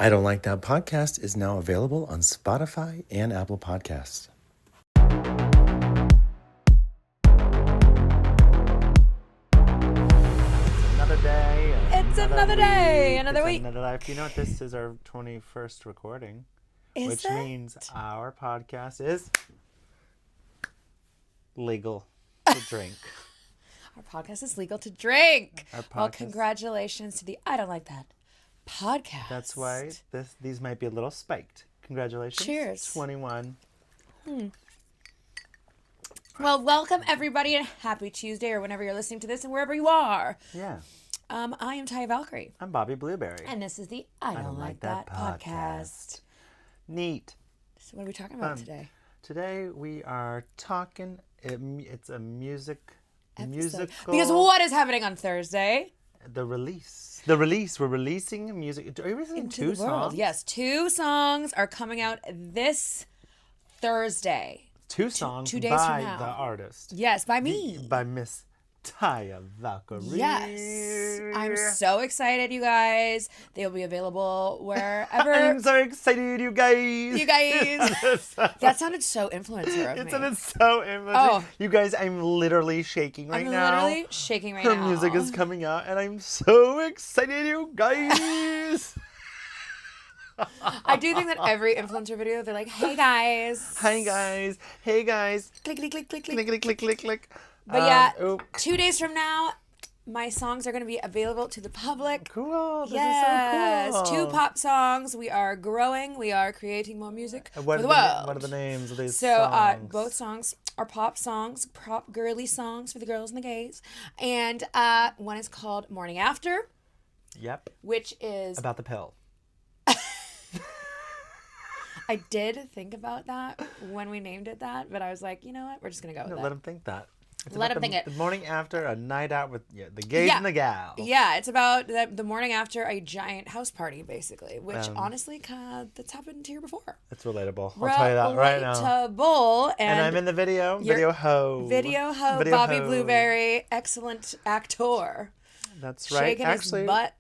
I Don't Like That podcast is now available on Spotify and Apple Podcasts. Another day. It's another day, another week. Another life. You know what? This is our 21st recording. Which means our podcast is legal to drink. Our podcast is legal to drink. Well, podcast- congratulations to the I Don't Like That podcast. That's why these might be a little spiked. Congratulations. Cheers. 21. Well, welcome everybody and happy Tuesday or whenever you're listening to this and wherever you are. Yeah. I am Taya Valkyrie. I'm Bobby Blueberry. And this is the I Don't Like That podcast. Neat. So what are we talking about today? Today we are talking, it's a musical. Because what is happening on Thursday? The release. We're releasing music. Are you releasing Into two the world. songs? Yes, 2 songs are coming out this Thursday. 2 songs 2 days by from now. the artist. Yes, by me. By Miss Taya Valkyrie. Yes. I'm so excited, you guys. They'll be available wherever. I'm so excited, you guys. You guys. That sounded so influencer of It me. sounded so influential. Oh. You guys, I'm literally shaking right now. I'm literally shaking right Her now. music is coming out, and I'm so excited, you guys. I do think that every influencer video, they're like, hey guys. Hi, guys. Hey, guys. Click, click, click, click, click. Click, click, click, click, click. But yeah, oh, 2 days from now, my songs are going to be available to the public. cool. This Yes, is so cool. 2 pop songs. We are growing. We are creating more music What for are the world. What are the names of these So songs? both songs are pop songs, pop girly songs for the girls and the gays. And one is called Morning After, Yep. which is... About the pill. I did think about that when we named it that, but I was like, you know what? We're just going to go with No, that. let them think that. It's Let about them think it. The morning after a night out with the gays and the gals. Yeah, it's about the morning after a giant house party, basically, which honestly, that's happened here before. It's relatable. I'll tell you that right now. Relatable. And I'm in the video. Video ho. Video ho, Video Bobby ho. Blueberry, excellent actor. That's right. Shaking Actually, his butt.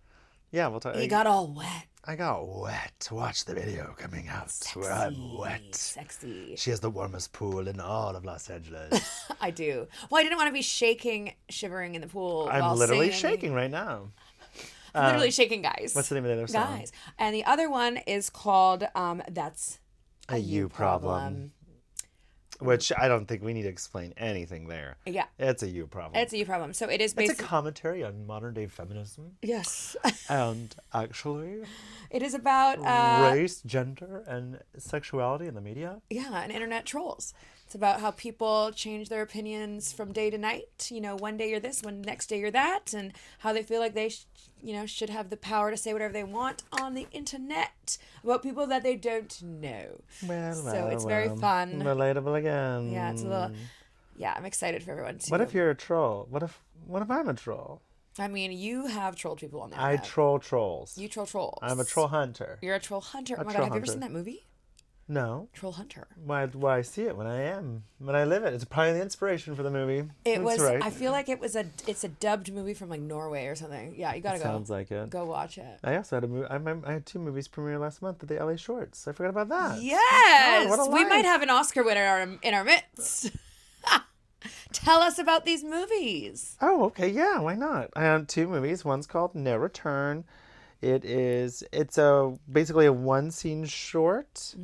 yeah, we'll talk. He got all wet. I got wet to watch the video coming out where I'm wet. Sexy. She has the warmest pool in all of Los Angeles. I do. Well, I didn't want to be shivering in the pool. I'm while literally singing. shaking right now. Literally shaking, guys. What's the name of the other song? Guys. And the other one is called That's A You Problem. Which I don't think we need to explain anything there. Yeah. It's a you problem. It's a you problem. So it is It's basically... a commentary on modern day feminism. Yes. And actually, It is about race, gender, and sexuality in the media. yeah, and internet trolls. It's about how people change their opinions from day to night. You know, one day you're this, next day you're that, and how they feel like they, should have the power to say whatever they want on the internet about people that they don't know. So it's very fun. Relatable again. Yeah, it's a little. Yeah, I'm excited for everyone to. What if you're a troll? What if I'm a troll? I mean, you have trolled people on the I internet. troll trolls. You troll trolls. I'm a troll hunter. You're a troll hunter. Oh my troll god, have you ever hunter. seen that movie? No. Troll Hunter. Why I see it when I live it. It's probably the inspiration for the movie. It That's was. right. I feel like it's a dubbed movie from like Norway or something. Yeah, you gotta go. Sounds like it. Go watch it. I also had a movie. I had 2 movies premiere last month at the LA Shorts. I forgot about that. Yes, God, what a we life. might have an Oscar winner in our midst. Tell us about these movies. Oh, okay, yeah, why not? I had 2 movies. One's called No Return. It's basically a 1-scene short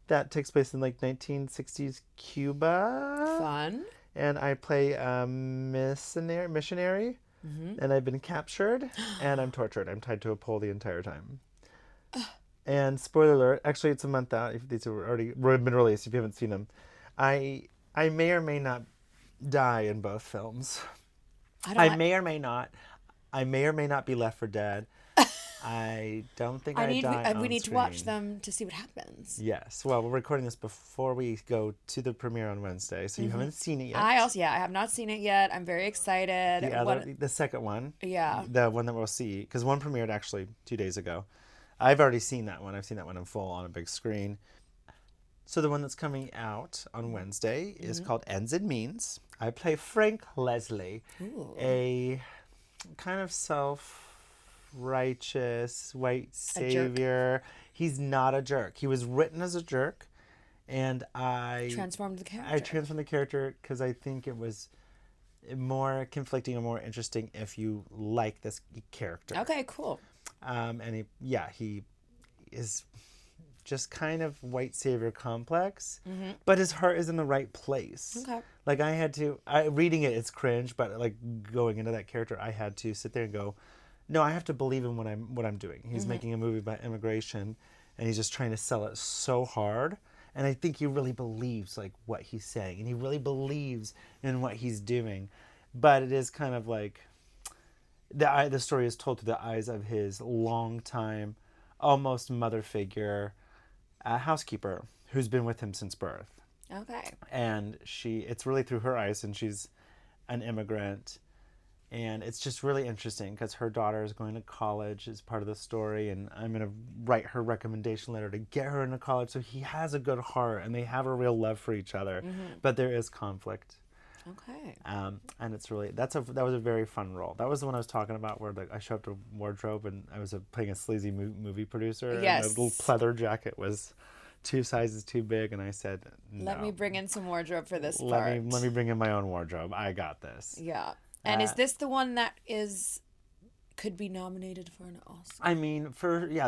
that takes place in like 1960s Cuba. Fun. And I play a missionary, and I've been captured, and I'm tortured. I'm tied to a pole the entire time. And spoiler alert, actually it's a month out. If these have already been released, if you haven't seen them, I may or may not die in both films. I may or may not be left for dead. I don't think I die on we need screen. to watch them to see what happens. Yes. Well, we're recording this before we go to the premiere on Wednesday, so you haven't seen it yet. I have not seen it yet. I'm very excited. The second one. Yeah. The one that we'll see, because one premiered actually 2 days ago. I've already seen that one. I've seen that one in full on a big screen. So the one that's coming out on Wednesday is called Ends and Means. I play Frank Leslie, a kind of righteous white savior. He's not a jerk. He was written as a jerk, and Transformed the character. I transformed the character because I think it was more conflicting and more interesting if you like this character. Okay, cool. And he is just kind of white savior complex, but his heart is in the right place. Okay. Like reading it's cringe, but like going into that character, I had to sit there and go, no, I have to believe in what I'm doing. He's making a movie about immigration, and he's just trying to sell it so hard. And I think he really believes like what he's saying, and he really believes in what he's doing. But it is kind of like the story is told through the eyes of his longtime, almost mother figure, housekeeper who's been with him since birth. Okay. And it's really through her eyes, and she's an immigrant. And it's just really interesting because her daughter is going to college as part of the story, and I'm going to write her recommendation letter to get her into college. So he has a good heart, and they have a real love for each other, but there is conflict. Okay. And it's really that was a very fun role. That was the one I was talking about where I showed up to wardrobe and I was playing a sleazy movie producer. Yes. And the little pleather jacket was 2 sizes too big, and I said, no. Let me bring in some wardrobe for this Let part. me bring in my own wardrobe. I got this. Yeah. And is this the one that could be nominated for an Oscar? I mean,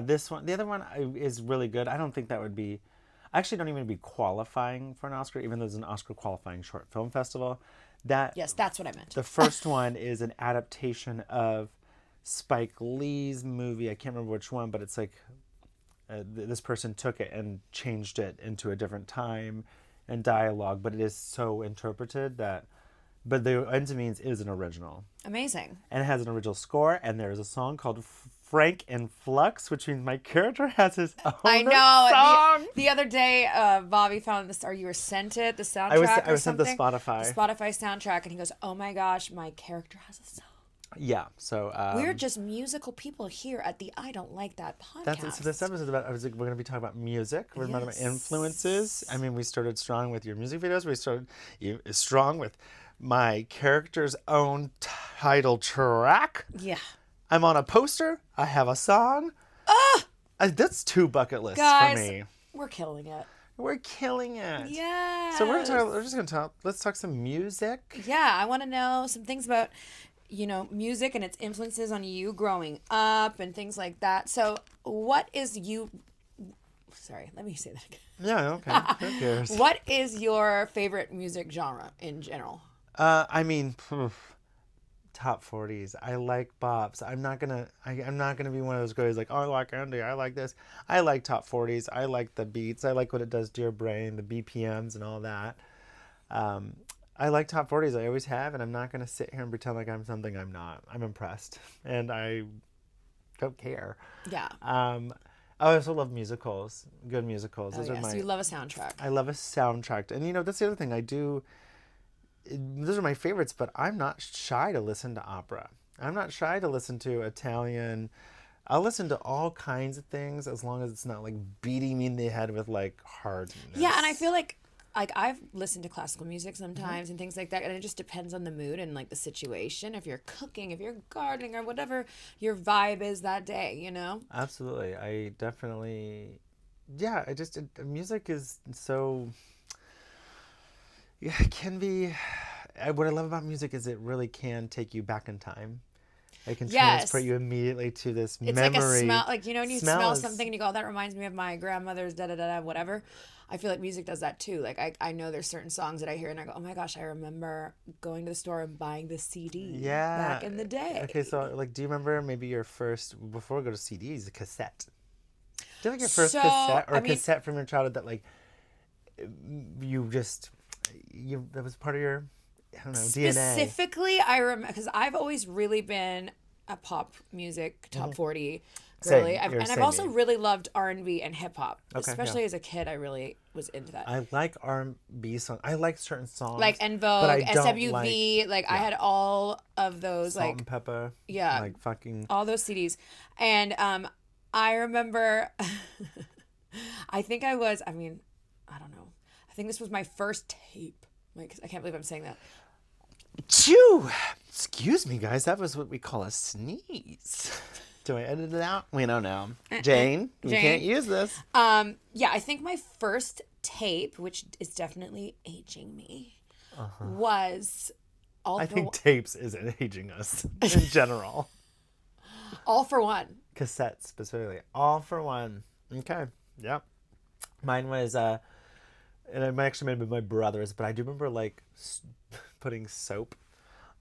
this one. The other one is really good. I don't think that would be. I actually don't even be qualifying for an Oscar, even though there's an Oscar qualifying short film festival. Yes, that's what I meant. The first one is an adaptation of Spike Lee's movie. I can't remember which one, but it's like this person took it and changed it into a different time and dialogue, but it is so interpreted that. But the end to means is an original. Amazing. And it has an original score, and there is a song called Frank in Flux, which means my character has his own song. The other day, Bobby found this, or you were sent it, the soundtrack I was sent the Spotify. The Spotify soundtrack, and he goes, oh my gosh, my character has a song. Yeah, so... we're just musical people here at the I Don't Like That podcast. So this episode is about, we're going to be talking about music. We're talking about influences. I mean, we started strong with your music videos. We started strong with my character's own title track. Yeah. I'm on a poster. I have a song. That's 2 bucket lists Guys, for me. We're killing it. We're killing it. Yeah. So we're just going to talk. Let's talk some music. Yeah, I want to know some things about, music and its influences on you growing up and things like that. So what is you... Sorry, let me say that again. Yeah, okay. Who cares? What is your favorite music genre in general? I mean, top 40s. I like bops. I'm not gonna be one of those guys like, oh, I like Andy. I like this. I like top 40s. I like the beats. I like what it does to your brain, the BPMs and all that. I like top 40s. I always have, and I'm not gonna sit here and pretend like I'm something I'm not. I'm impressed, and I don't care. Yeah. I also love musicals. Good musicals. Oh, yes. You love a soundtrack. I love a soundtrack, and that's the other thing I do. Those are my favorites, but I'm not shy to listen to opera. I'm not shy to listen to Italian. I'll listen to all kinds of things as long as it's not like beating me in the head with like hardness. Yeah, and I feel like I've listened to classical music sometimes and things like that, and it just depends on the mood and like the situation. If you're cooking, if you're gardening, or whatever your vibe is that day, Absolutely, I definitely. Yeah, music is so. Yeah, it can be. What I love about music is it really can take you back in time. It can transport you immediately to this memory. It's like a smell, like when you smell something and you go, oh, that reminds me of my grandmother's whatever. I feel like music does that too. Like I know there's certain songs that I hear and I go, oh my gosh, I remember going to the store and buying the CD back in the day. Okay, so like, do you remember maybe your first, before we go to CDs, a cassette? Do you have like your first cassette or cassette from your childhood that like that was part of your, I don't know, DNA? Specifically, I remember, because I've always really been a pop music, top 40 girly. I've also really loved R&B and hip hop. Especially as a kid, I really was into that. I like R&B songs. I like certain songs. Like En Vogue, SWV, I had all of those. Salt and Pepper. Yeah. Like fucking. All those CDs. And I remember, I think I don't know. I think this was my first tape. Like, I can't believe I'm saying that. Chew! Excuse me, guys. That was what we call a sneeze. Do I edit it out? We don't know. Jane, we Jane. can't use this. Yeah, I think my first tape, which is definitely aging me, was I think tapes isn't aging us in general. All for One. Cassettes specifically. All for One. Okay. Yep. Mine was, and it actually might have been my brother's, but I do remember like putting soap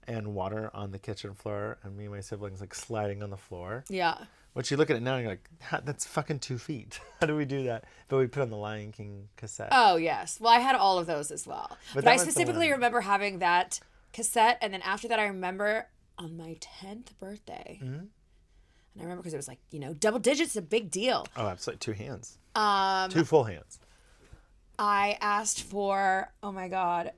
and water on the kitchen floor and me and my siblings like sliding on the floor. Yeah. Which you look at it now and you're like, that's fucking 2 feet. How do we do that? But we put on the Lion King cassette. Oh, yes. Well, I had all of those as well. But that I was the specifically one. remember having that cassette. And then after that, I remember on my 10th birthday. Mm-hmm. And I remember because it was like, double digits, a big deal. Oh, absolutely. 2 hands. 2 full hands. I asked for, oh my God,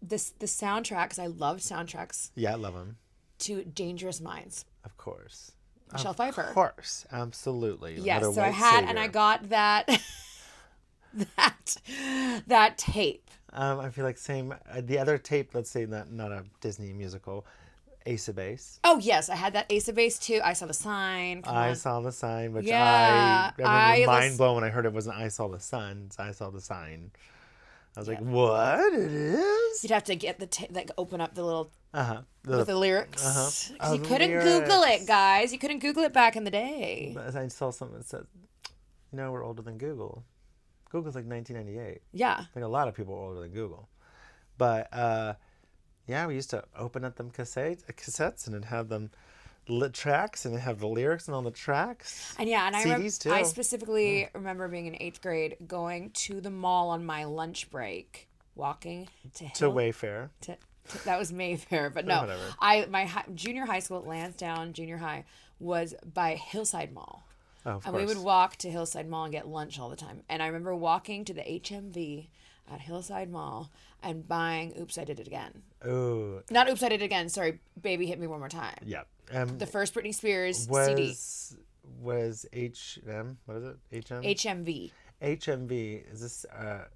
the soundtrack, because I loved soundtracks, Yeah, I love them. to Dangerous Minds. Of course. Michelle Pfeiffer. Of course. Absolutely. Yes, Another so I white had, savior. and I got that, that tape. I feel like same. The other tape, let's say not a Disney musical, Ace of Base. Oh, yes, I had that Ace of Base too. I Saw the Sign. Come I on. Saw the Sign, which Yeah, I remember mind blown when I heard it wasn't I Saw the Sun, it's I Saw the Sign. I was like, what? It is? You'd have to get open up the little, with the lyrics. 'Cause Oh, you the couldn't Google lyrics. it, guys. You couldn't Google it back in the day. I saw something that said, we're older than Google. Google's like 1998. Yeah. I think a lot of people are older than Google. But, yeah, we used to open up them cassettes and it'd have them lit tracks and it'd have the lyrics and all the tracks. And yeah, and CDs too. I specifically remember being in 8th grade, going to the mall on my lunch break, walking To Wayfair. that was Mayfair, but no, Whatever. my junior high school, Lansdowne Junior High, was by Hillside Mall. Oh, of And course. we would walk to Hillside Mall and get lunch all the time. And I remember walking to the HMV at Hillside Mall and buying Oops, I Did It Again. Ooh, Not Oops, I Did It Again. Sorry, Baby Hit Me One More Time. yeah. The first Britney Spears CD. Was HM, what is it? HM? HMV. HMV, is this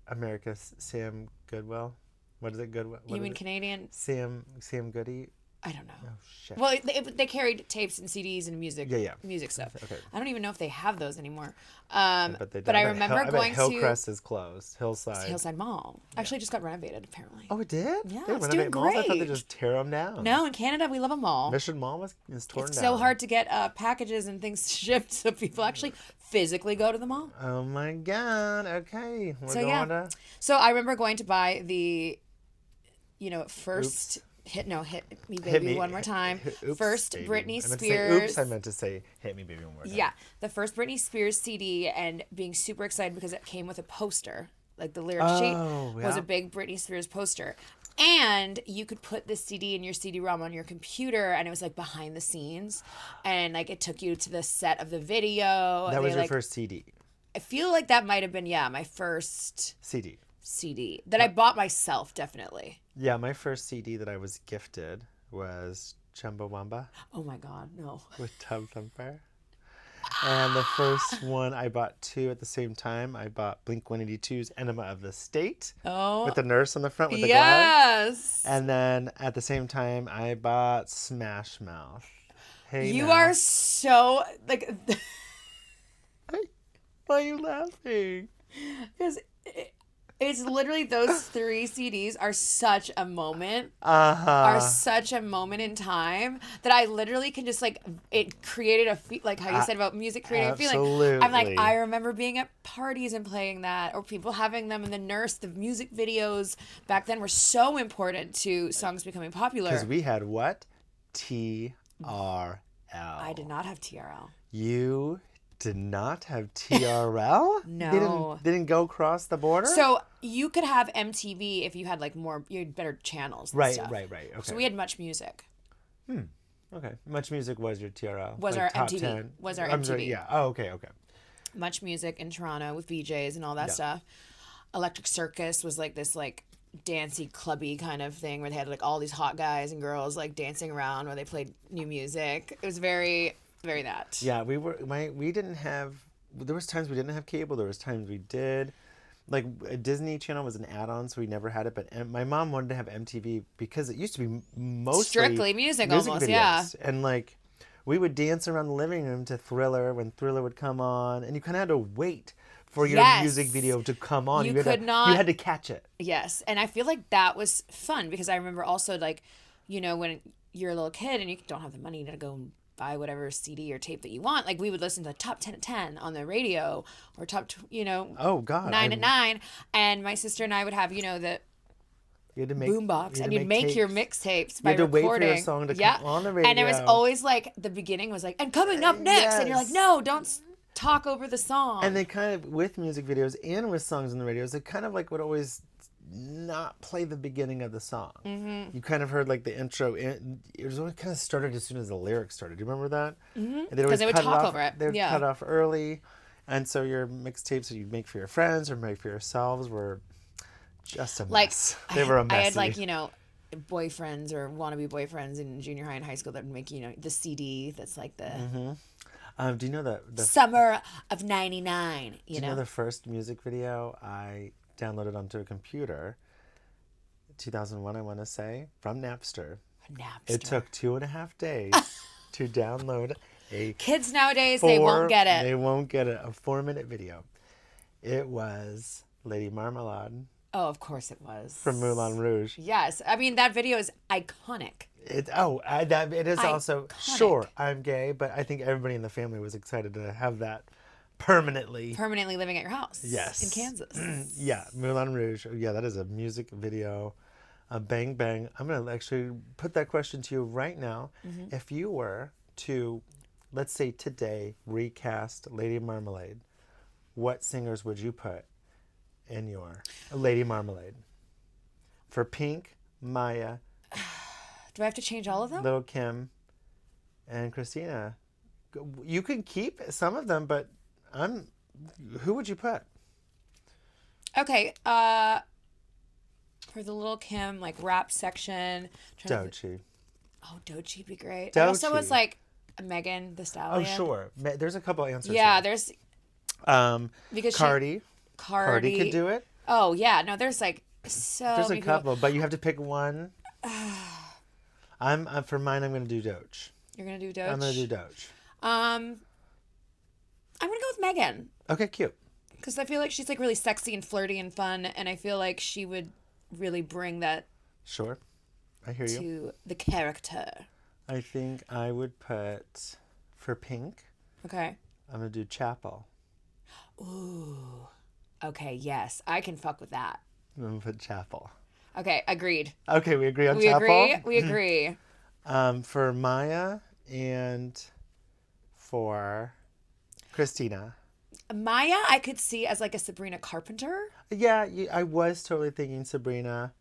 America's Sam Goodwill? What is it, Goodwill? You mean Canadian? Sam Goody? I don't know. Oh, shit. Well, they carried tapes and CDs and music. Yeah. Music stuff. Okay. I don't even know if they have those anymore. But they But I remember going to Hillcrest is closed. Hillside. Hillside Mall. Actually, just got renovated apparently. Oh, it did? Yeah, They it's renovate doing malls? I thought they great. just tear them down. No, in Canada we love a mall. Mission Mall is torn It's down. so hard to get packages and things shipped, so people actually physically go to the mall. Oh my God. Okay. We're So going yeah. to... So I remember going to buy the, first hit me baby one more time. Oops, First baby. Britney I meant to say Spears. oops, I meant to say hit me baby one more time. Yeah, the first Britney Spears CD, and being super excited because it came with a poster. Like the lyric sheet was yeah. a big Britney Spears poster. And you could put this CD in your CD-ROM on your computer, and it was like behind the scenes, and like it took you to the set of the video. That was your first CD. I feel like that might have been my first CD. CD that I bought myself, definitely. Yeah, my first CD that I was gifted was Chumbawamba Oh my God, no. with Tub Thumper. And the first one, I bought 2 at the same time. I bought Blink-182's Enema of the State with the nurse on the front with the glove. Yes. And then at the same time, I bought Smash Mouth. Hey, You now. are so like Why are you laughing? because it's literally those 3 CDs are such a moment. Uh-huh. Are such a moment in time that I literally can just like it created a like how you said about music creating a feeling. I'm like absolutely. I remember being at parties and playing that, or people having them in the nurse. The music videos back then were so important to songs becoming popular. Because we had what? TRL. I did not have TRL. You did not have TRL? No. Didn't go across the border? So you could have MTV if you had like you had better channels. And Right. stuff. Okay. So we had Much Music. Okay. Much Music was your TRL. Was like our top MTV. 10. Was our I'm sorry, MTV. yeah. Oh, okay. Much Music in Toronto with VJs and all that stuff. Electric Circus was like this like dancey, clubby kind of thing where they had like all these hot guys and girls like dancing around where they played new music. It was very, very that. Yeah, we didn't have, there was times we didn't have cable, there was times we did. Like a Disney Channel was an add-on, so we never had it, but my mom wanted to have MTV because it used to be mostly Strictly music almost, videos. yeah. And like, we would dance around the living room to Thriller when Thriller would come on, and you kind of had to wait for your Yes. music video to come on. You had could to, not- You had to catch it. Yes. And I feel like that was fun because I remember also, like, you know, when you're a little kid and you don't have the money to go and buy whatever CD or tape that you want, like we would listen to the top 10 at 10 on the radio or top, Oh God, 9 at 9. And my sister and I would have, the You had to make boombox, you had and to you'd make your tapes. mixtapes You by had to recording. wait for your song to come on the radio. And it was always like the beginning was like, and coming up next, and you're like, Yes. no, don't talk over the song. And they kind of, with music videos and with songs on the radios, they kind of like would always not play the beginning of the song. You kind of heard like the intro. It was always kind of started as soon as the lyrics started. Do you remember that? And they'd always they would cut talk off, over it. They would Yeah. cut off early. And so your mixtapes that you'd make for your friends or make for yourselves were just a like mess. They were a messy. I had like boyfriends or wannabe boyfriends in junior high and high school that would make the CD that's like the do you know the summer of '99. Do you know the first music video I downloaded onto a computer? 2001, I want to say, from Napster. It took 2.5 days to download a Kids nowadays, they won't get it. They won't get it. A 4-minute video. It was Lady Marmalade Oh, of course it was. from Moulin Rouge. Yes. I mean, that video is iconic. It is also, Iconic. sure, I'm gay, but I think everybody in the family was excited to have that permanently. Permanently living at your house. Yes. In Kansas. Yeah, Moulin Rouge. Yeah, that is a music video. Bang Bang. I'm going to actually put that question to you right now. If you were to, let's say today, recast Lady Marmalade, what singers would you put in your Lady Marmalade? For Pink, Maya, Do I have to change all of them? Lil' Kim, and Christina. You can keep some of them, but who would you put? Okay. For the Lil' Kim, like, rap section. Doechii. Oh, Doechii be great. I also was Doechii. like Megan Thee Oh, Stallion. sure. There's a couple answers. Yeah, here. there's because Cardi. Cardi Cardi could do it. Oh yeah, no, there's like so. There's a many people. couple, but you have to pick one. For mine. I'm gonna do Doech. You're gonna do Doech. I'm gonna do Doech. I'm gonna go with Megan Okay, cute. because I feel like she's like really sexy and flirty and fun, and I feel like she would really bring that Sure, I hear you. to the character. I think I would put for Pink. Okay. I'm gonna do Chapel. Ooh. Okay. Yes, I can fuck with that. I'm gonna put Chapel. Okay. Agreed. Okay, we agree on We Chapel. agree. We agree. For Maya and for Christina. Maya, I could see as like a Sabrina Carpenter. Yeah, I was totally thinking Sabrina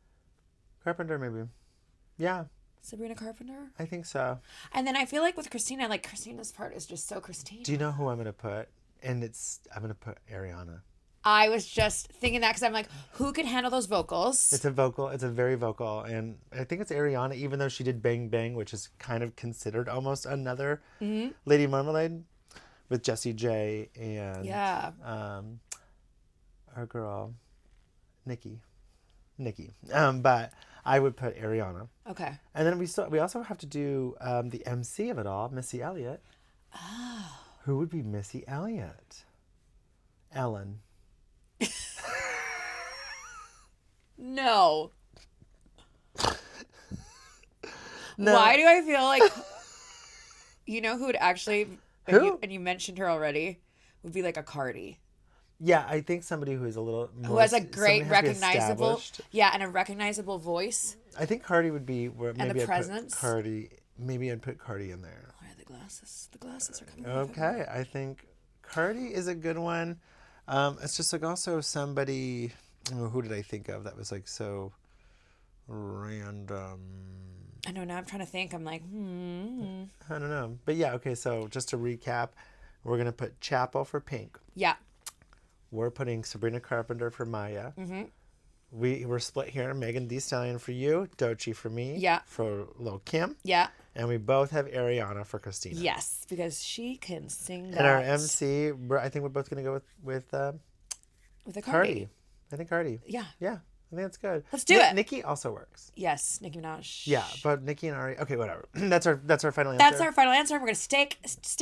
Carpenter, maybe. Yeah, Sabrina Carpenter. I think so. And then I feel like with Christina, like Christina's part is just so Christina. Do you know who I'm gonna put? I'm gonna put Ariana. I was just thinking that because I'm like, who could handle those vocals? It's a vocal. It's a very vocal, and I think it's Ariana. Even though she did Bang Bang, which is kind of considered almost another Lady Marmalade, with Jessie J and Yeah. our girl, Nikki. But I would put Ariana, Okay. and then we also have to do the MC of it all, Missy Elliott. Oh. Who would be Missy Elliott? Ellen. No. No. Why do I feel like you know who would actually Who? and you mentioned her already would be like a Cardi. Yeah, I think somebody who is a little more, Who has a great somebody has to be recognizable established. and a recognizable voice. I think Cardi would be where maybe the I'd presence. put Cardi. Maybe I'd put Cardi in there. Where are the glasses? The glasses are coming off. Okay, I think Cardi is a good one. It's just like also somebody. Who did I think of that was like so random? I know, now I'm trying to think. I'm like, I don't know, but yeah. Okay, so just to recap, we're gonna put Chapel for Pink. Yeah. We're putting Sabrina Carpenter for Maya. We're split here. Megan Thee Stallion for you, Doechii for me. Yeah. For Lil' Kim. Yeah. And we both have Ariana for Christina. Yes, because she can sing that. And our MC, I think we're both going to go with with a Cardi. I think Cardi. Yeah. Yeah, I I think it's good. Let's do it. Nicki also works. Yes, Nicki Minaj. Yeah, but Nicki and Ari. Okay, whatever. That's our final answer. That's our final answer. We're gonna stick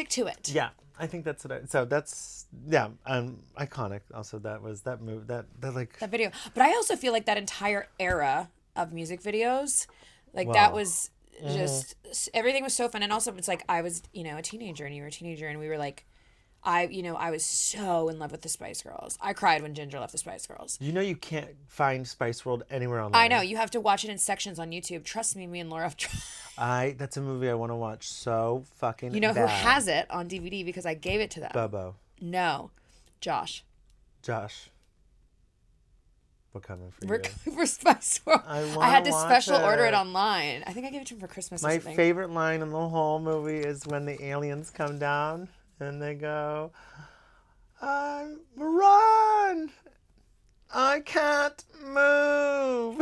to it. Yeah, I think that's what. So that's iconic. Also, that move that like That video. But I also feel like that entire era of music videos, like Wow. that was just everything was so fun. And also, it's like I was, a teenager, and you were a teenager, and we were like, I was so in love with the Spice Girls. I cried when Ginger left the Spice Girls. you can't find Spice World anywhere online. I know, you have to watch it in sections on YouTube. Trust me, and Laura have tried. That's a movie I want to watch so fucking. You know who bad. has it on DVD because I gave it to them. Bobo. No, Josh. Josh. We're coming for We're you. coming for Spice World. I I had to wanna special watch order it it. online. I think I gave it to him for Christmas or My something. favorite line in the whole movie is when the aliens come down and they go, run! I can't move.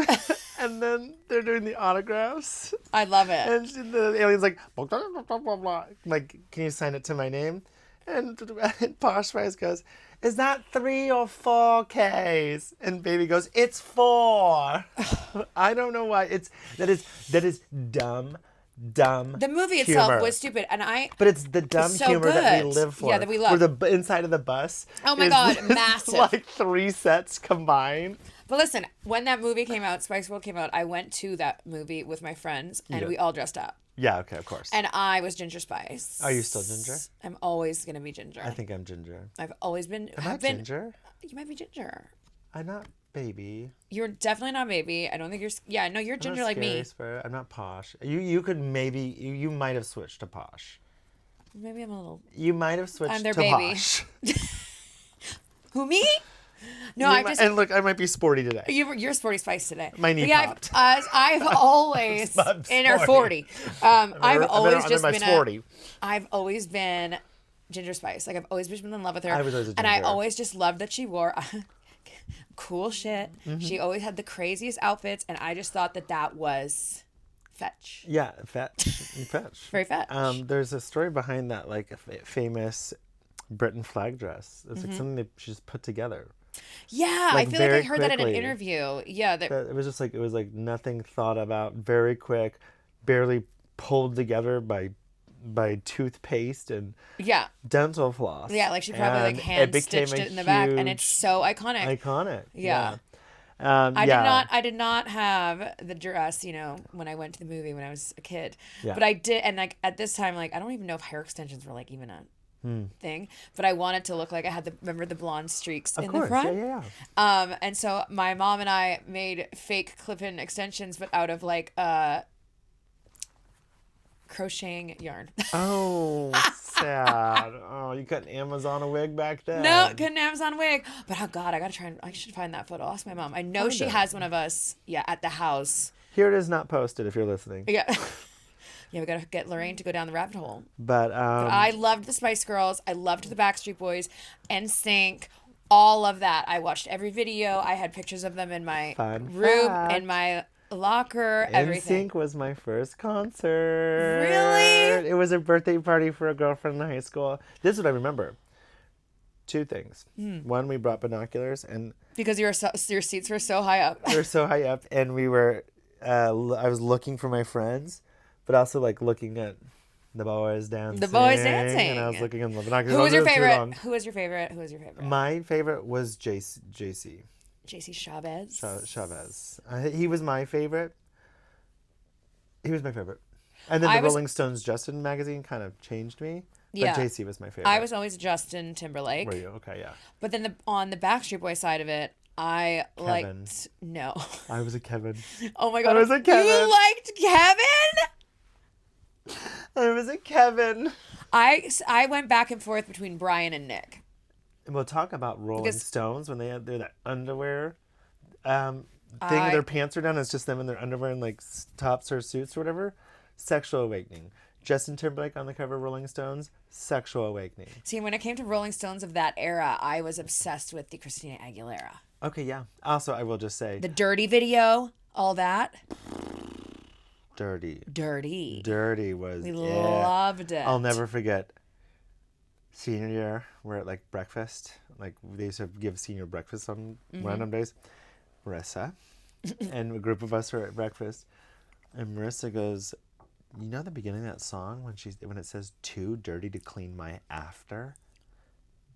And then they're doing the autographs. I love it. And the alien's like, blah, blah, blah, blah, blah. Like, can you sign it to my name? And Posh Spice goes, is that 3 or 4 Ks? And Baby goes, it's 4. I don't know why. That is dumb. The movie humor. itself was stupid, and But it's the dumb so humor that we good. live for. Yeah, that we love. Where the inside of the bus. Oh my is God, massive. Like 3 sets combined. But listen, when that movie came out, Spice World came out, I went to that movie with my friends, and we all dressed up. Yeah, okay, of course. And I was Ginger Spice. Are you still Ginger? I'm always gonna be Ginger. I think I'm Ginger. I've always been. Am I Ginger? You might be Ginger. I'm not Baby. You're definitely not Baby. I don't think you're. Yeah, no, you're I'm Ginger not like Scary me. Spirit. I'm not Posh. You could maybe you might have switched to Posh. Maybe I'm a little. You might have switched I'm their to baby. Posh. Who, me? No, I just. And look, I might be sporty today. You're Sporty Spice today. My knee But yeah, popped. I've always I'm in her sporty. 40. I've always just been sporty. I've always been Ginger Spice. Like I've always been in love with her. I was always a and I Ginger. always just loved that she wore cool shit. Mm-hmm. She always had the craziest outfits, and I just thought that was fetch. Yeah, fetch. Very fetch. There's a story behind that, like a famous Britain flag dress. It's Mm-hmm. like something that she just put together. Yeah, like, I feel like I very heard that in an quickly. interview. Yeah, that It was just like nothing thought about, very quick, barely pulled together by toothpaste and yeah. dental floss. Yeah, like she probably And like hand became stitched a it in the back, and huge it's so iconic. iconic. Yeah. I did not have the dress, when I went to the movie when I was a kid. Yeah. But I did, and like at this time, like I don't even know if hair extensions were like even a thing. But I wanted to look like I had remember the blonde streaks Of in course, the front. yeah. And so my mom and I made fake clip-in extensions, but out of like crocheting yarn. Oh, sad. Oh, you couldn't Amazon a wig back then. No, couldn't Amazon wig. But oh god, I should find that photo. I'll ask my mom. I know she it. has one of us. Yeah, at the house. Here it is, not posted if you're listening. Yeah. Yeah, we gotta get Lorraine to go down the rabbit hole. But I loved the Spice Girls. I loved the Backstreet Boys, NSYNC, all of that. I watched every video. I had pictures of them in my Fun room, fact. in my locker, everything. NSYNC was my first concert. Really? It was a birthday party for a girlfriend in high school. This is what I remember. 2 things. One, we brought binoculars, and Because your seats were so high up. we were so high up, and we were. I was looking for my friends, but also like looking at the boys dancing. The boys dancing. And I was looking at the binoculars. Who was your Too favorite? long. Who was your favorite? Who was your favorite? My favorite was JC. JC Chavez. Chavez. He was my favorite. He was my favorite. And then I the was- Rolling Stones Justin magazine kind of changed me. But Yeah. JC was my favorite. I was always Justin Timberlake. Were you? Okay, yeah. But then on the Backstreet Boy side of it, I Kevin. liked no. I was a Kevin. Oh my god. was a Kevin. You liked Kevin? I was a Kevin. I went back and forth between Brian and Nick. And we'll talk about Rolling Because- Stones when they had that underwear thing. Their pants are down. It's just them in their underwear and like tops or suits or whatever. Sexual awakening. Justin Timberlake on the cover of Rolling Stones. Sexual awakening. See, when it came to Rolling Stones of that era, I was obsessed with the Christina Aguilera. Okay, yeah. Also, I will just say, The Dirty video, all that. Dirty. Dirty. Was We it. loved it. I'll never forget senior year. We're at like breakfast. Like they used to give senior breakfast on Mm-hmm. random days. Marissa, and a group of us are at breakfast, and Marissa goes, "You know the beginning of that song when it says too dirty to clean my after?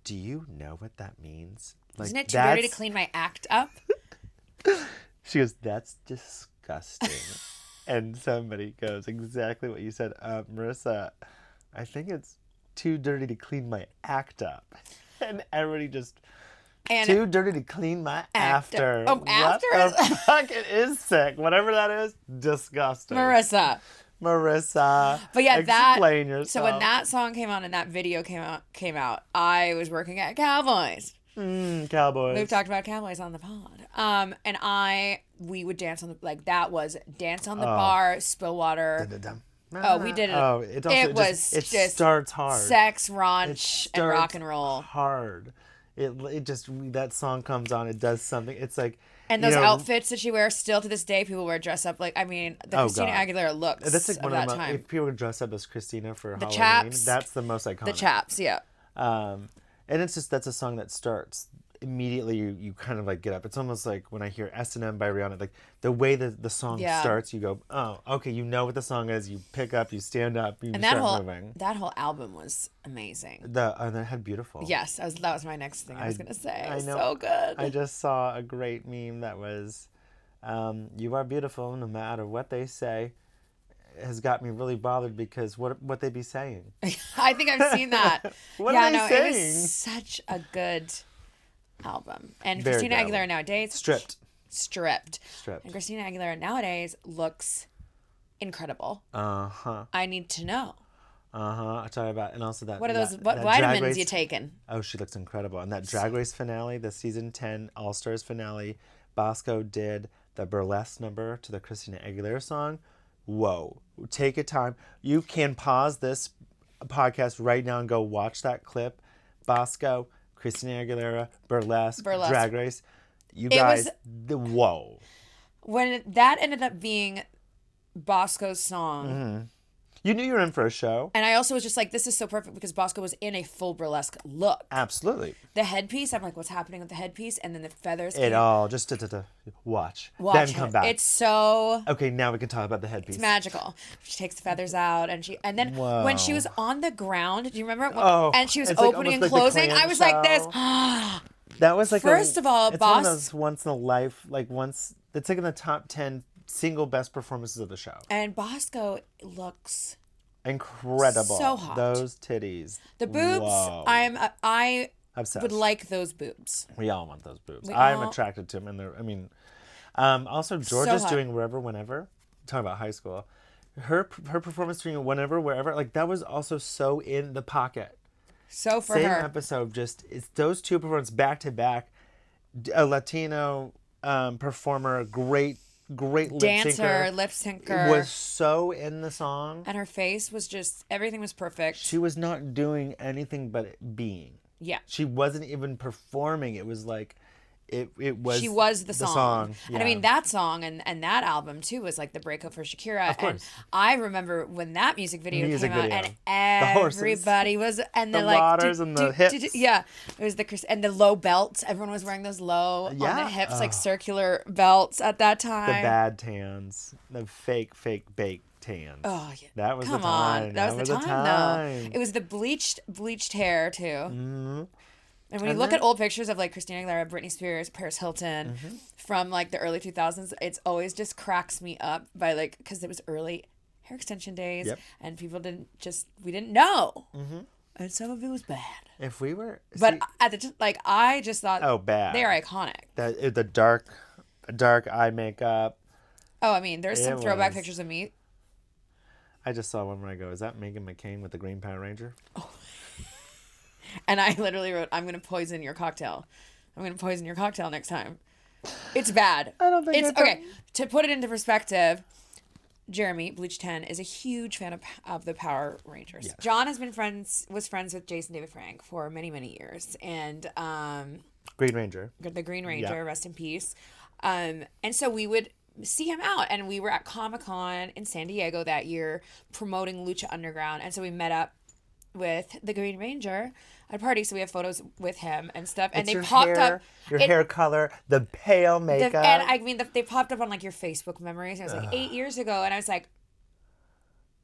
Do you know what that means? Like, Isn't it too dirty to clean my act up?" She goes, "That's disgusting." And somebody goes, "Exactly what you said, Marissa. I think it's too dirty to clean my act up." And everybody just, too dirty to clean my after. Oh, after? What the fuck? It is sick. Whatever that is, disgusting. Marissa. But yeah, explain yourself. So when that song came out and that video came out, I was working at Cowboys. Cowboys. We've talked about Cowboys on the pod. And we would dance on the, like, that was dance on the bar, spill water. Oh, we did it. Oh, it starts hard. Sex, raunch, and rock and roll. Hard. It just, that song comes on, it does something. It's like, and those outfits that she wears, still to this day, people wear dress up like, I mean, the Christina Aguilera looks that's like of one that of the time. If people would dress up as Christina for The Halloween, chaps. that's the most iconic. The chaps, yeah. And it's just, that's a song that starts immediately. You kind of like get up. It's almost like when I hear S&M by Rihanna, like the way the song starts, you go, oh, okay, you know what the song is. You pick up, you stand up, you start moving. That whole album was amazing. And that had Beautiful. Yes, that was my next thing I was gonna say. I know. So good. I just saw a great meme that was, "You are beautiful no matter what they say," has got me really bothered because what they be saying. I think I've seen that. What are they saying? It was such a good album. And Very Christina good Aguilera album. nowadays, Stripped. And Christina Aguilera nowadays looks incredible. Uh-huh. I need to know. I'll tell you about, and also that. What are those? that What Drag vitamins Race, you taking? Oh, she looks incredible. And that Drag Race finale, the season 10 All Stars finale, Bosco did the burlesque number to the Christina Aguilera song. Whoa. Take a time. You can pause this podcast right now and go watch that clip. Bosco, Christina Aguilera, burlesque. Drag Race. You guys, whoa. When that ended up being Bosco's song. Mm-hmm. You knew you were in for a show. And I also was just like, this is so perfect because Bosco was in a full burlesque look. Absolutely. The headpiece, I'm like, what's happening with the headpiece? And then the feathers. It all, just watch. Then come back. It's so... Okay, now we can talk about the headpiece. It's magical. She takes the feathers out and then when she was on the ground, do you remember? And she was opening and closing. I was like this. That was like First of all, it's one of those once in a life, it's like in the top 10 single best performances of the show. And Bosco looks incredible. So hot. Those titties. The boobs. Whoa. I obsessed. would like those boobs. We all want those boobs. I'm attracted to them, and they're. I mean, also Georgia's doing Wherever, Whenever. Talking about high school, her performance doing Whenever, Wherever, like that was also so in the pocket. So for Same her. episode, just it's those two performances back to back. A Latino performer, great dancer, lip syncer, was so in the song, and her face was just everything was perfect. She was not doing anything but being. Yeah, she wasn't even performing. It was like it was. She was the song. Yeah. And I mean that song and that album too was like the breakup for Shakira. Of course. And I remember when that music video came out and everybody was and the like waters and the hips. Yeah, it was and the low belts. Everyone was wearing those low on the hips like circular belts at that time. The bad tans, the fake baked tans. Oh yeah, that was Come the time. on, that was the time though. It was the bleached hair too. Mm-hmm. And when you look at old pictures of like Christina Aguilera, Britney Spears, Paris Hilton from like the early 2000s, it's always just cracks me up by like, because it was early hair extension days and people we didn't know. Mm-hmm. And some of it was bad. If we were. But I just thought. Oh, bad. They're iconic. The dark eye makeup. Oh, I mean, there's some throwback pictures of me. I just saw one where I go, is that Meghan McCain with the Green Power Ranger? Oh. And I literally wrote, I'm going to poison your cocktail. I'm going to poison your cocktail next time. It's bad. I don't think it's okay. To put it into perspective, Jeremy, Bleach 10, is a huge fan of the Power Rangers. Yes. John was friends with Jason David Frank for many, many years. And Green Ranger. The Green Ranger, rest in peace. And so we would see him out. And we were at Comic-Con in San Diego that year promoting Lucha Underground. And so we met up with the Green Ranger at a party, so we have photos with him and stuff. And It's they your popped hair, up. your hair color, the pale makeup. And I mean, they popped up on like your Facebook memories. And it was like 8 years ago, and I was like,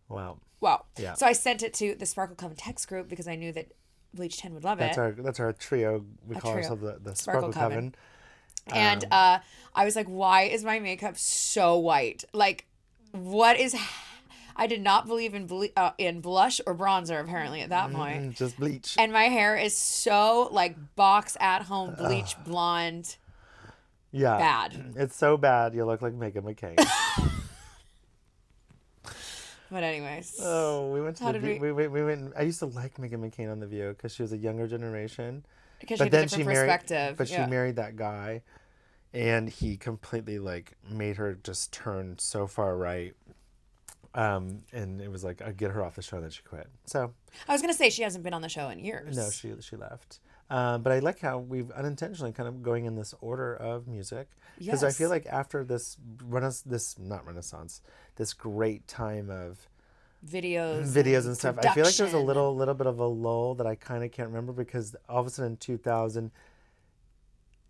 wow. wow. Yeah. So I sent it to the Sparkle Coven text group because I knew that Bleach 10 would love That's it. our trio. We call trio. ourselves the Sparkle Sparkle Coven. And I was like, why is my makeup so white? Like, what is... I did not believe in blush or bronzer, apparently, at that point. Just bleach. And my hair is so, like, box at home bleach blonde. Yeah. Bad. It's so bad, you look like Megan McCain. But anyways. Oh, we went to How the did we went. I used to like Megan McCain on The View because she was a younger generation. Because she had a different perspective. But she married that guy, and he completely like made her just turn so far right. And it was like I'd get her off the show, and then she quit. So I was gonna say she hasn't been on the show in years. no, she left. But I like how we've unintentionally kind of going in this order of music because I feel like after this this great time of videos and stuff, I feel like there was a little bit of a lull that I kind of can't remember because all of a sudden in 2000.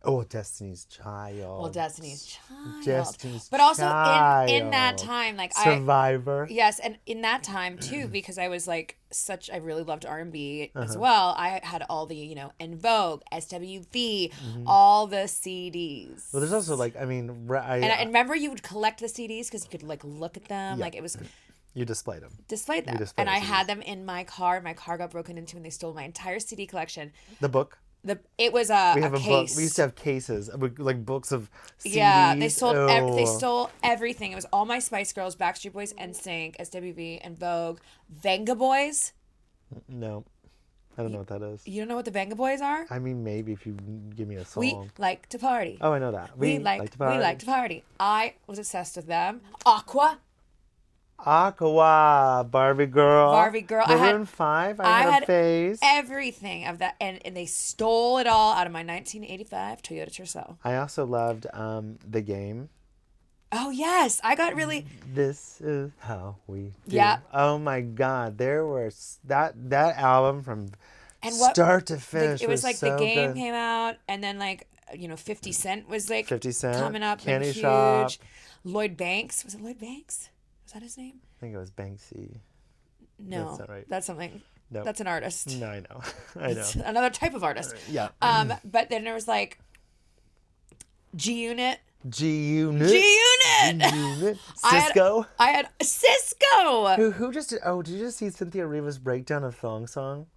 Oh, Destiny's Child. Well, Destiny's Child. Destiny's but also Child. in that time, like Survivor. Yes, and in that time too, because I was like I really loved R&B as well. I had all the En Vogue, SWV, all the CDs. Well, there's also like and remember you would collect the CDs because you could like look at them, Yeah. like it was. You displayed them. Displayed them, and I had them in my car. My car got broken into, and they stole my entire CD collection. The book. It was a We have a case. book. We used to have cases, like books of CDs. Yeah, they stole everything. It was all my Spice Girls, Backstreet Boys, NSYNC, SWV, and Vogue. Venga Boys. No, I don't know what that is. You don't know what the Venga Boys are? I mean, maybe if you give me a song. We like to party. Oh, I know that. We like to party. I was obsessed with them. Aqua. Barbie Girl. Maroon 5. I had a phase. Everything of that, and they stole it all out of my 1985 Toyota Tercel. I also loved The Game. Oh yes, I got really. This is how we do. Yeah. Oh my God, there was that album from start to finish. It was like so The Game good. came out, and then like 50 Cent was like 50 Cent coming up, Candy and huge. Shop. Lloyd Banks, was it Lloyd Banks? Was that his name? I think it was Banksy. No, that's not right. That's something. Nope. That's an artist. No, I know. I know. Another type of artist. Yeah. But then there was like G-Unit. G-Unit. Cisco. I had Cisco. Who just did? Oh, did you just see Cynthia Eriva's breakdown of Thong Song?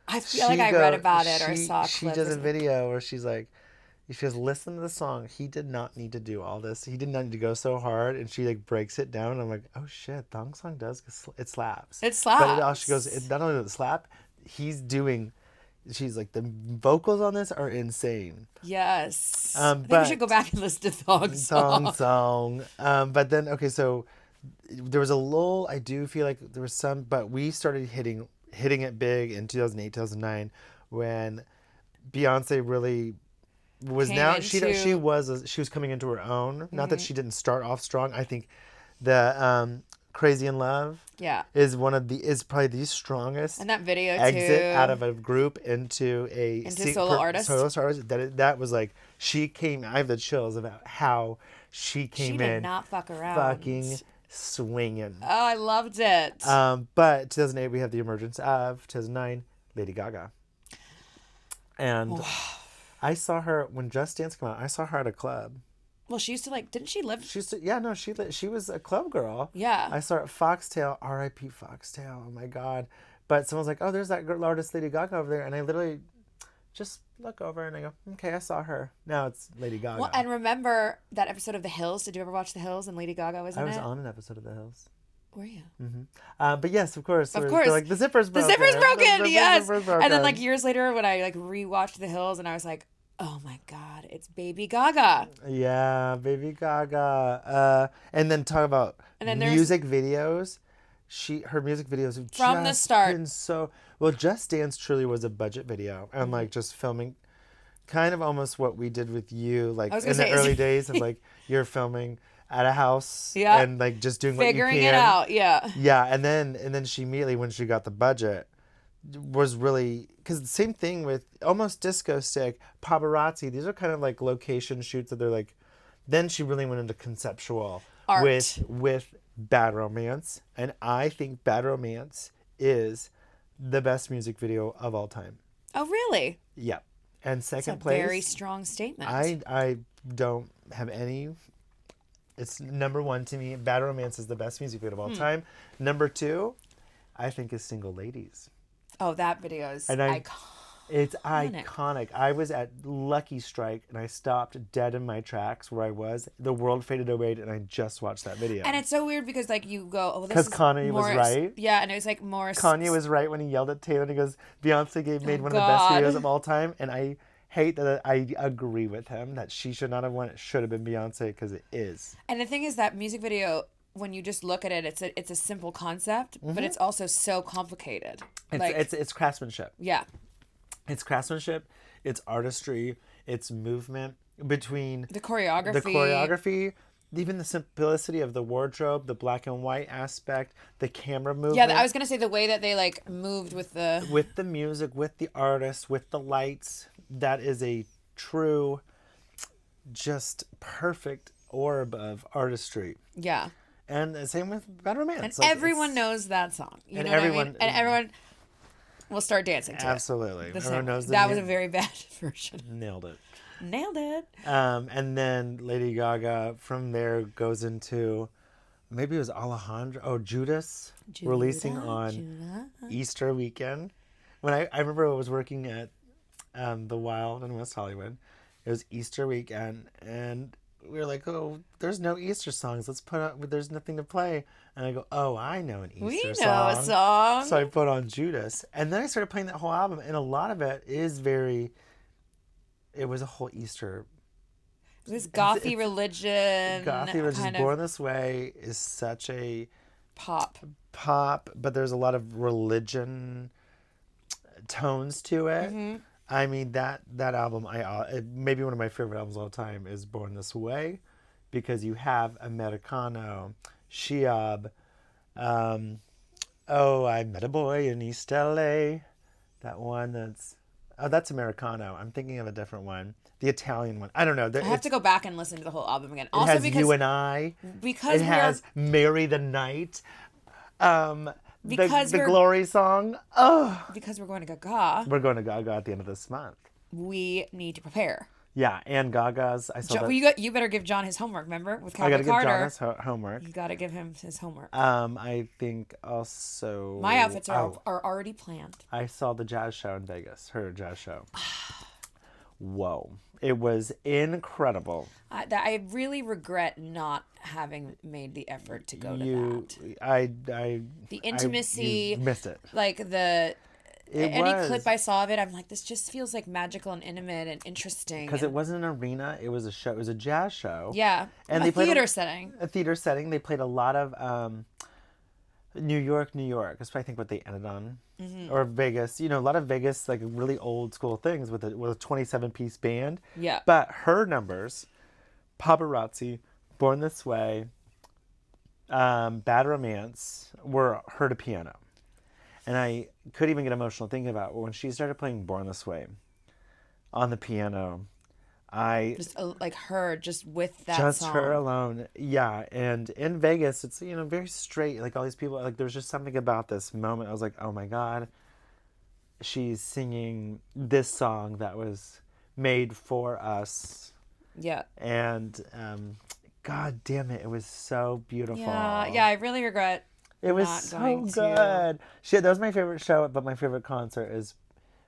I feel like I read about it or saw a She clip. does a video where she's like, she goes, listen to the song. He did not need to do all this. He did not need to go so hard. And she like breaks it down. And I'm like, oh shit, Thong Song it slaps. It slaps. But she goes, not only does it slap, she's like, the vocals on this are insane. Yes. But I think we should go back and listen to Thong Song. But then, okay, so there was a lull. I do feel like there was some, but we started hitting it big in 2008, 2009 when Beyonce really was she was coming into her own. Not that she didn't start off strong. I think the Crazy in Love is probably the strongest and that video exit out of a group into solo artist. That was like she came. I have the chills about how she came in. She did not fuck around. Fucking swinging. Oh, I loved it. But 2008 we have the emergence of 2009 Lady Gaga, and I saw her when Just Dance came out. I saw her at a club. Well, she used to didn't she live? She was a club girl. Yeah. I saw her at Foxtail, R.I.P. Foxtail. Oh my God. But someone's like, oh, there's that girl artist Lady Gaga over there. And I literally just look over and I go, okay, I saw her. Now it's Lady Gaga. Well, and remember that episode of The Hills? Did you ever watch The Hills and Lady Gaga was in it? I was on an episode of The Hills. Were you? Mm-hmm. But yes, of course. Of course. Like, the zipper's broken. The zipper's broken, yes. Zipper's broken. And then like years later when I like rewatched The Hills and I was like, oh my God, it's Baby Gaga. Yeah, Baby Gaga. And then talk about music videos. Her music videos have from the start been so well. Just Dance truly was a budget video, and like just filming, kind of almost what we did with you, like in the early days of like you're filming at a house, and like just doing figuring what you can. Figuring it out, yeah. Yeah, and then she immediately when she got the budget was really, because the same thing with Almost Disco Stick, Paparazzi. These are kind of like location shoots that they're like. Then she really went into conceptual Art. with Bad Romance, and I think Bad Romance is the best music video of all time. Oh, really? Yeah, and That's second a place. very strong statement. I don't have any. It's number one to me. Bad Romance is the best music video of all time. Number two, I think, is Single Ladies. Oh, that video is And iconic. It's iconic. I was at Lucky Strike and I stopped dead in my tracks where I was. The world faded away and I just watched that video. And it's so weird because like you go, oh, this 'Cause is Kanye was more right. Yeah, and it was like more. Kanye was right when he yelled at Taylor and he goes, Beyonce made one of the God. best videos of all time. And I hate that I agree with him that she should not have won. It should have been Beyonce because it is. And the thing is that music video, when you just look at it, it's a simple concept, but it's also so complicated. It's craftsmanship. Yeah. It's craftsmanship. It's artistry. It's movement between The choreography. Even the simplicity of the wardrobe, the black and white aspect, the camera movement. Yeah, I was gonna say the way that they like moved with the music, with the artists, with the lights. That is a true, just perfect orb of artistry. Yeah. And the same with Bad Romance. And everyone knows that song. You know what I mean? And everyone will start dancing to absolutely. it. Everyone knows that was a very bad version. Nailed it. Nailed it. And then Lady Gaga from there goes into, maybe it was Alejandro. Oh, Judas releasing on Easter weekend. When I remember I was working at the Wild in West Hollywood. It was Easter weekend, and we were like, "Oh, there's no Easter songs. Let's put on. There's nothing to play." And I go, "Oh, I know an Easter song." We know a song. So I put on Judas, and then I started playing that whole album, and a lot of it is very. It was a whole Easter. It was gothy religion. Gothy religion. Born This Way is such a pop, but there's a lot of religion tones to it. Mm-hmm. I mean, that album, maybe one of my favorite albums of all time is Born This Way, because you have Americano, Sheab, I Met a Boy in East LA, that one that's Americano. I'm thinking of a different one. The Italian one. I don't know. I have to go back and listen to the whole album again. Also, it has You and I. Because it has Marry the Night. Because the Glory song. Oh. Because we're going to Gaga. We're going to Gaga at the end of this month. We need to prepare. Yeah, and Gaga's. I saw that. You better give John his homework. Remember, with Cowboy I got to give Carter. John his homework. You got to give him his homework. I think also. My outfits are already planned. I saw the jazz show in Vegas. Her jazz show. Whoa. It was incredible. I really regret not having made the effort to go to that. The intimacy. You missed it. Like any clip I saw of it, I'm like, this just feels like magical and intimate and interesting. Because it wasn't an arena, it was a show. It was a jazz show. Yeah, and they played a theater setting. They played a lot of New York. That's I think what they ended on. Mm-hmm. Or Vegas. A lot of Vegas, like really old school things with a 27-piece band. Yeah. But her numbers, Paparazzi, Born This Way, Bad Romance, were her to piano. And I could even get emotional thinking about when she started playing Born This Way on the piano. Just like her, just with that just song. her alone. Yeah. And in Vegas, it's, very straight. Like all these people, like there's just something about this moment. I was like, oh my God, she's singing this song that was made for us. Yeah. And God damn it, it was so beautiful. Yeah, I really regret. It was so good. That was my favorite show, but my favorite concert is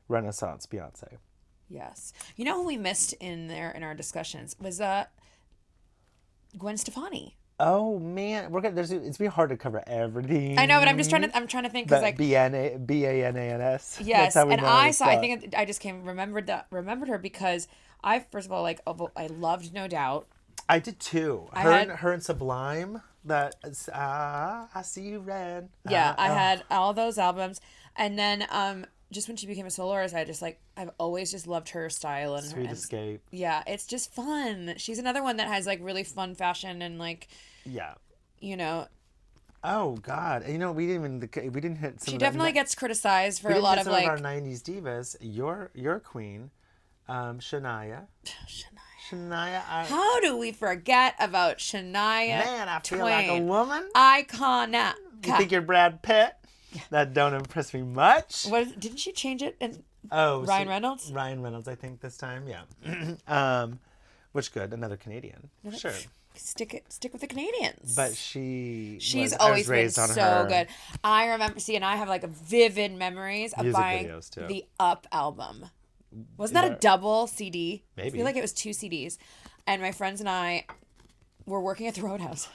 Renaissance Beyonce. Yes. You know who we missed in our discussions was Gwen Stefani. Oh man, it's been hard to cover everything. I know, but I'm trying to think because like BANANS. Yes, and I think I just remembered her because I first of all I loved No Doubt. I did too. Her and Sublime. That I see you red. Yeah, I had all those albums, and then just when she became a soloist, I've always just loved her style and Sweet Escape. Yeah, it's just fun. She's another one that has like really fun fashion and like, yeah, Oh God! You know, we didn't hit some. She of definitely that, gets criticized for we a didn't lot hit of some like of our '90s divas. Your queen, Shania. Shania. How do we forget about Shania Man, I feel Twain? like a woman. Icona. You think you're Brad Pitt? That don't impress me much. Didn't she change it? And Ryan Reynolds? Ryan Reynolds, I think this time, yeah. Which good, another Canadian, sure. Stick with the Canadians. But she's always been raised on so her good. I remember, and I have like vivid memories of music buying videos too. the Up album. Wasn't that a double CD? Maybe. I feel like it was 2 CDs. And my friends and I were working at the Roadhouse.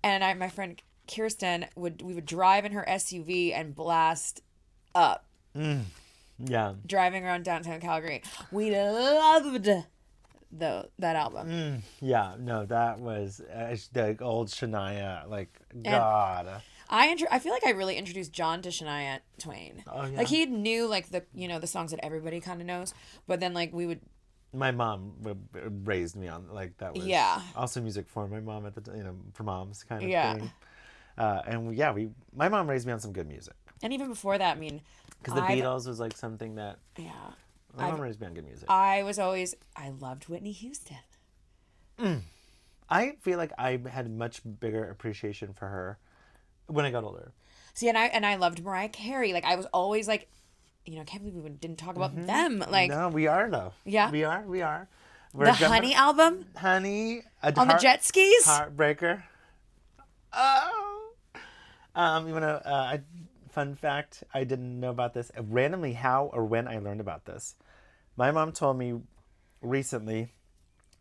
And my friend Kirsten we would drive in her SUV and blast Up. Yeah. Driving around downtown Calgary. We loved that album. Yeah, no, that was the old Shania, like, God. I feel like I really introduced John to Shania Twain. Oh, yeah. Like he knew like the songs that everybody kind of knows, but then like we would. My mom raised me on, like, that was also music for my mom at the for moms kind of thing. And my mom raised me on some good music. And even before that, I mean, because the Beatles was like something that my mom raised me on good music. I loved Whitney Houston. I feel like I had much bigger appreciation for her when I got older. See, and I loved Mariah Carey. Like I was always like, I can't believe we didn't talk about them. Like no, we are though. Yeah, we are. The Honey album. Honey on the jet skis. Heartbreaker. Oh. You wanna? Fun fact: I didn't know about this. Randomly, how or when I learned about this. My mom told me recently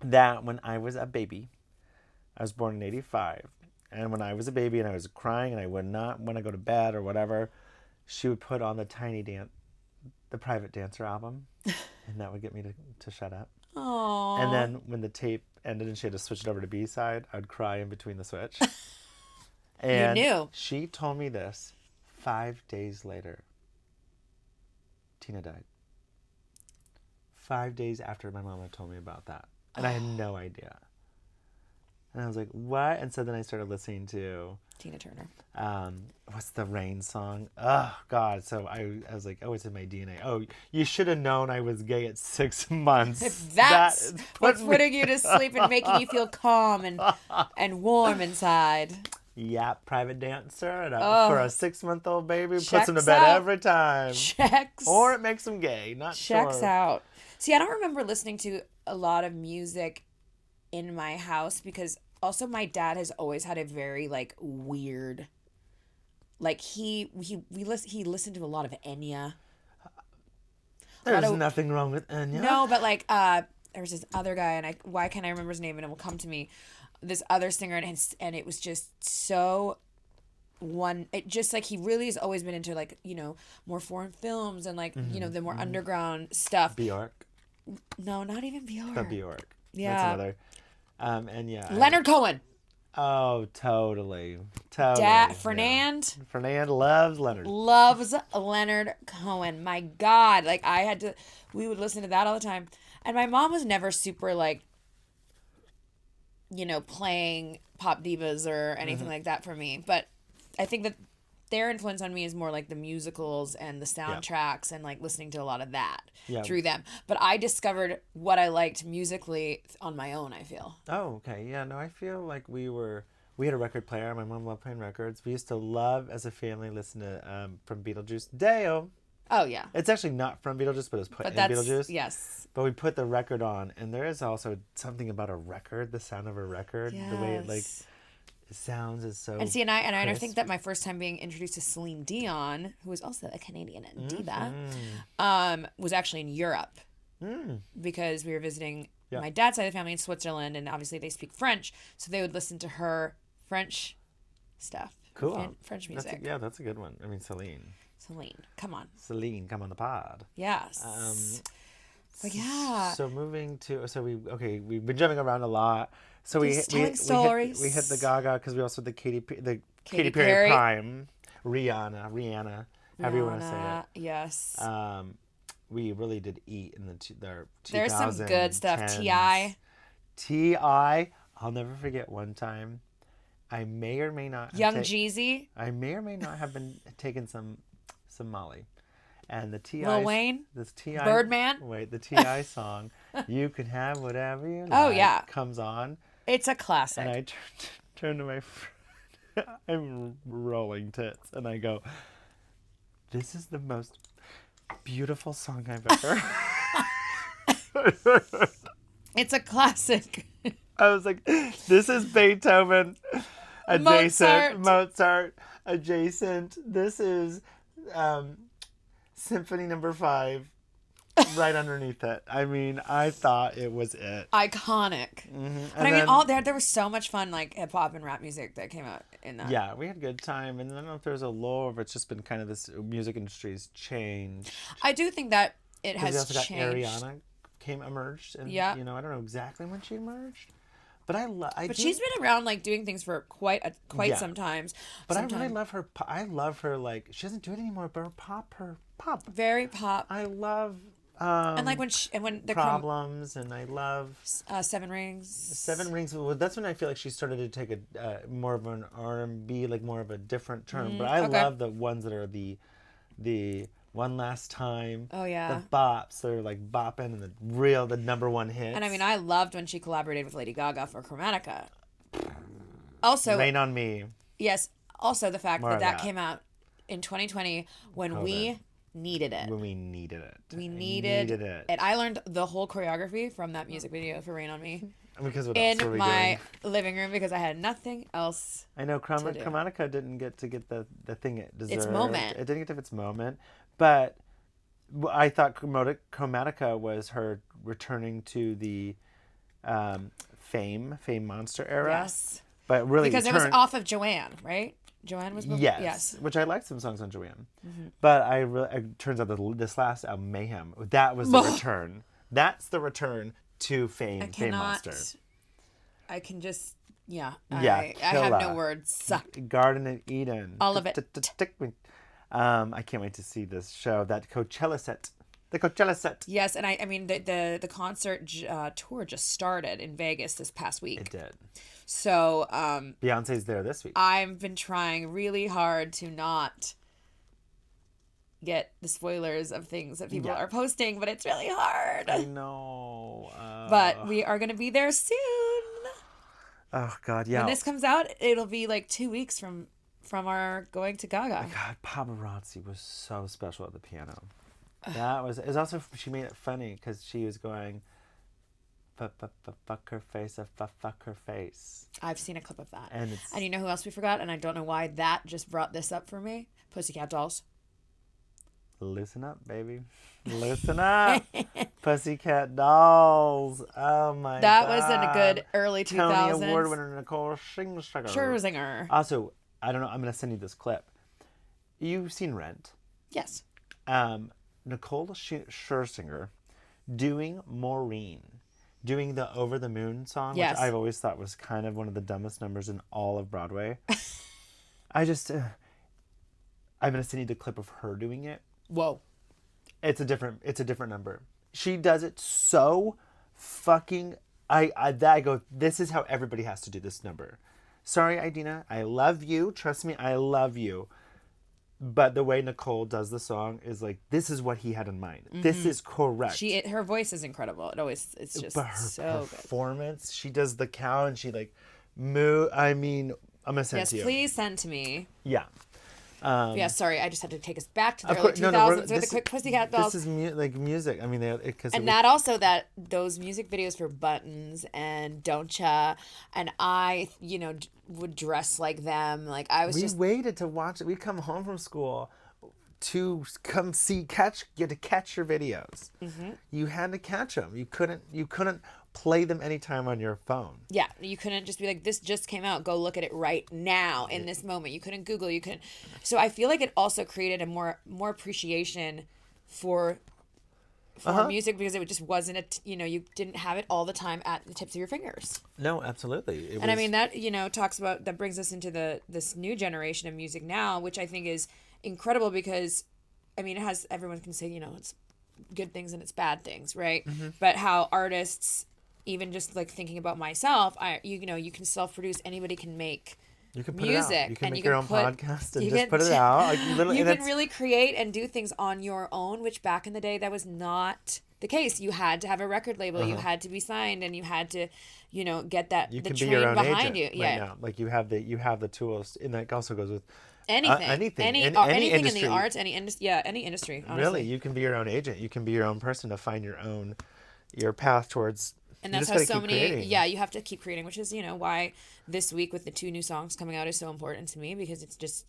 that when I was a baby, I was born in '85, and when I was a baby and I was crying and I would not want to go to bed or whatever, she would put on the Private Dancer album, and that would get me to shut up. Aww. And then when the tape ended and she had to switch it over to B-side, I would cry in between the switch. And you knew. She told me this 5 days later. Tina died. 5 days after my mama told me about that. And I had no idea. And I was like, what? And so then I started listening to Tina Turner. What's the Rain song? Oh, God. So I was like, oh, it's in my DNA. Oh, you should have known I was gay at 6 months. If that's what's putting you to sleep and making you feel calm and warm inside. Yeah, Private Dancer for a 6-month-old baby. Puts him to bed out. every time. Checks. Or it makes him gay. Not Checks sure. out. See, I don't remember listening to a lot of music in my house because also my dad has always had a very like weird, like he listened to a lot of Enya. There's nothing wrong with Enya. No, but like there was this other guy and why can't I remember his name and it will come to me. This other singer and it was just so it just like he really has always been into like more foreign films and like the more underground stuff. Bjork. No, not even Bjork. The Bjork. Yeah. That's another. And yeah. Leonard Cohen. Oh, totally. Fernand. Yeah. Fernand loves Leonard. Loves Leonard Cohen. My God. Like we would listen to that all the time. And my mom was never super like, playing pop divas or anything like that for me. But I think that their influence on me is more like the musicals and the soundtracks and like listening to a lot of that through them. But I discovered what I liked musically on my own, I feel. Oh, okay. Yeah, no, I feel like we had a record player. My mom loved playing records. We used to love, as a family, listen to from Beetlejuice, Deo. Oh, yeah. It's actually not from Beetlejuice, but it's put in Beetlejuice. Yes. But we put the record on, and there is also something about a record, the sound of a record, the way it like sounds is so. And see, and I think that my first time being introduced to Celine Dion, who is also a Canadian diva, was actually in Europe because we were visiting my dad's side of the family in Switzerland, and obviously they speak French, so they would listen to her French stuff. Cool. French music. That's a good one. I mean, Celine, come on. Celine, come on the pod. Yes. But yeah. So moving to we've been jumping around a lot. So we hit the Gaga because we also had the Katy Perry Prime, Rihanna, however you want to say it. Yes. We really did eat in their 2010s. There's some good stuff. T.I. I'll never forget one time. I may or may not. Young Jeezy. I may or may not have been taking some Molly. And the T.I. Lil Wayne. This T.I. Birdman. Wait, the T.I. song, "You Can Have Whatever You Like," Oh, yeah. comes on. It's a classic. And I turn to my friend. I'm rolling tits. And I go, "This is the most beautiful song I've ever heard." It's a classic. I was like, "This is Beethoven adjacent. Mozart adjacent. This is Symphony Number 5 right underneath it." I mean, I thought it was it. Iconic. But I mean, there was so much fun, like, hip hop and rap music that came out in that. Yeah, we had a good time. And I don't know if there's a lull or if it's just been kind of this music industry's changed. I do think that it has also changed. got Ariana emerged. And, Yeah. you know, I don't know exactly when she emerged. But she's been around, like, doing things for quite some times. But I really love her. I love her, like, she doesn't do it anymore, but her pop. Very pop. I love and like when the Problems, and I love Seven Rings. Seven Rings. Well, that's when I feel like she started to take a more of an R&B, like more of a different turn. But I love the ones that are the One Last Time. Oh yeah. The bops. They're like bopping and the number one hits. And I mean, I loved when she collaborated with Lady Gaga for Chromatica. Also, Rain on Me. Yes. Also, the fact More of that that. came out in 2020 when we needed it. When we needed it. We needed it. And I learned the whole choreography from that music video for Rain on Me Because what else were in we my doing? living room because I had nothing else. I know do. Chromatica didn't get the thing it deserved. moment. It didn't get to its moment. But I thought Chromatica was her returning to the Fame Monster era. Yes. But really, Because it was off of Joanne, right? Joanne was before? Yes. Which I liked some songs on Joanne. But it turns out that this last album, Mayhem, that was the return. That's the return to Fame Monster. I can just, Yeah, I have no killer. words. Garden of Eden. All of it. I can't wait to see this show, that Coachella set. The Coachella set. Yes, and I mean, the concert tour just started in Vegas this past week. It did. So, Beyonce's there this week. I've been trying really hard to not get the spoilers of things that people are posting, but it's really hard. I know. But we are going to be there soon. Oh, God, yeah. When this comes out, it'll be like 2 weeks from our going to Gaga. God, Paparazzi was so special at the piano. It was also, she made it funny because she was going, fuck her face, fuck her face. I've seen a clip of that. And you know who else we forgot? And I don't know why that just brought this up for me. Pussycat Dolls. Listen up, baby. Listen up. Pussycat Dolls. Oh, my God. That was in a good early 2000s. Tony Award winner Nicole Scherzinger. Also, I don't know, I'm going to send you this clip. You've seen Rent. Yes. Nicole Scherzinger doing Maureen, doing the Over the Moon song, Yes. which I've always thought was kind of one of the dumbest numbers in all of Broadway. I'm going to send you the clip of her doing it. Whoa. It's a different number. She does it so fucking, I go, this is how everybody has to do this number. Sorry, Idina, I love you. Trust me, I love you. But the way Nicole does the song is like, this is what he had in mind. Mm-hmm. This is correct. Her voice is incredible. It's just but her so performance, she does the cow and she like move. I mean, I'm gonna send it to you. Yes, please send to me. Yeah. Yeah, sorry, I just had to take us back to the early 2000s with the quick Pussycat Dolls. This is like music. I mean, those music videos for Buttons and Don't Ya, and I, would dress like them. Like we waited to watch it. We'd come home from school to come catch your videos. Mm-hmm. You had to catch them. You couldn't play them anytime on your phone. Yeah, you couldn't just be like, this just came out, go look at it right now in this moment. You couldn't Google, you couldn't. So I feel like it also created a more appreciation for music, because it just wasn't you didn't have it all the time at the tips of your fingers. No, absolutely. I mean that that brings us into this new generation of music now, which I think is incredible, because I mean everyone can say it's good things and it's bad things, right? Mm-hmm. But how artists, even just like thinking about myself, you can self-produce, anybody can make You can put music. it out. You can and make you your can own podcast and just put it out. Like, literally, you and can really create and do things on your own, which back in the day, that was not the case. You had to have a record label. You had to be signed, and you had to, get that you the can be train your own behind agent you. right now. Like you have the tools, and that also goes with Anything, anything, any, in or any anything industry. in the arts, any industry. Honestly. Really, you can be your own agent. You can be your own person to find your path towards. And you that's just how gotta so keep many, creating. yeah, you have to keep creating, which is, why this week with the 2 new songs coming out is so important to me, because it's just,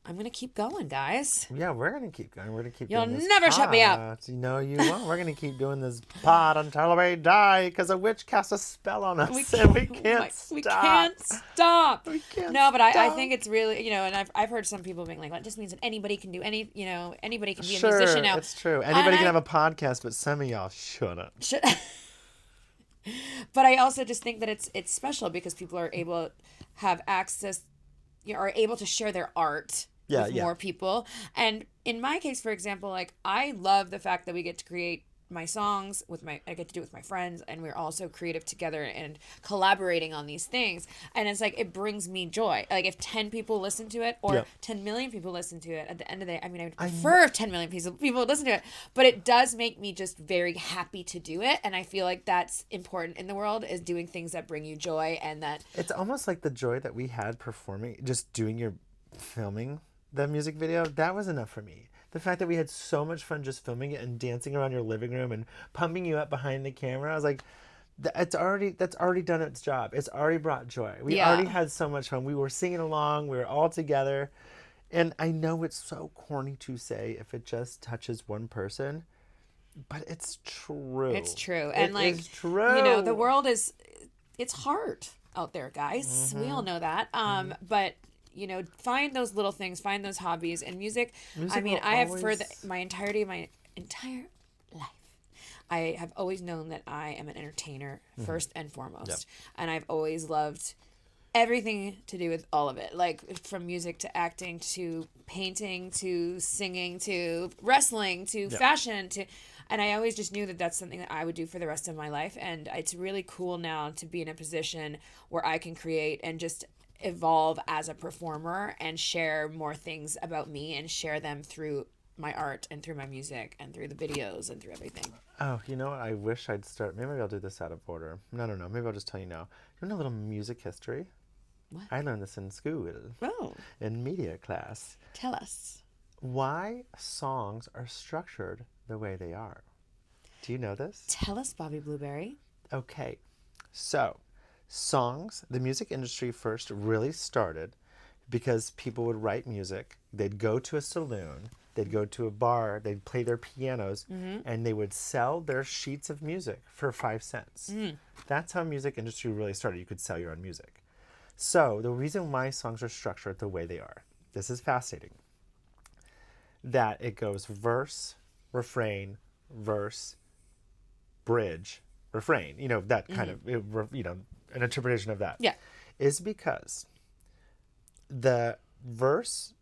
I'm going to keep going, guys. Yeah, we're gonna keep going. We're gonna keep. You'll doing this never shut me up. pod. No, you won't. We're gonna keep doing this pod until we die, because a witch cast a spell on us, and we can't stop. We can't stop. We can't No, but I stop. think it's really, and I've heard some people being like, well, it just means that anybody can do anybody can be Sure, a musician now. it's true. Anybody can I- have a podcast, but some of y'all shouldn't. But I also just think that it's special because people are able to have access, are able to share their art with more people. And in my case, for example, like, I love the fact that we get to create my songs I get to do it with my friends, and we're also creative together and collaborating on these things. And it's like, it brings me joy. Like, if 10 people listen to it, or 10 million people listen to it, at the end of the day, I mean, I would prefer if 10 million people listen to it, but it does make me just very happy to do it. And I feel like that's important in the world, is doing things that bring you joy. And that It's almost like the joy that we had performing, just filming the music video. That was enough for me. The fact that we had so much fun just filming it and dancing around your living room and pumping you up behind the camera, I was like, that's already done its job. It's already brought joy. We already had so much fun. We were singing along. We were all together. And I know it's so corny to say if it just touches one person, but it's true. It's true. And it's true. The world it's hard out there, guys. We all know that. But find those little things, find those hobbies. And music I mean, I have for my entire life, I have always known that I am an entertainer first and foremost. And I've always loved everything to do with all of it, like from music to acting to painting to singing to wrestling to fashion and I always just knew that that's something that I would do for the rest of my life. And it's really cool now to be in a position where I can create and just evolve as a performer and share more things about me and share them through my art and through my music and through the videos and through everything. Oh, you know what? I wish I'd start. Maybe I'll do this out of order. No. Maybe I'll just tell you now. You know a little music history? What? I learned this in school. Oh. In media class. Tell us. Why songs are structured the way they are. Do you know this? Tell us, Bobby Blueberry. Okay. So, songs, the music industry first really started because people would write music. They'd go to a saloon. They'd go to a bar. They'd play their pianos. And they would sell their sheets of music for 5 cents. That's how music industry really started. You could sell your own music. So, the reason why songs are structured the way they are, this is fascinating, that it goes verse, refrain, verse, bridge, refrain, that kind of, an interpretation of that. Yeah. Is because the verse,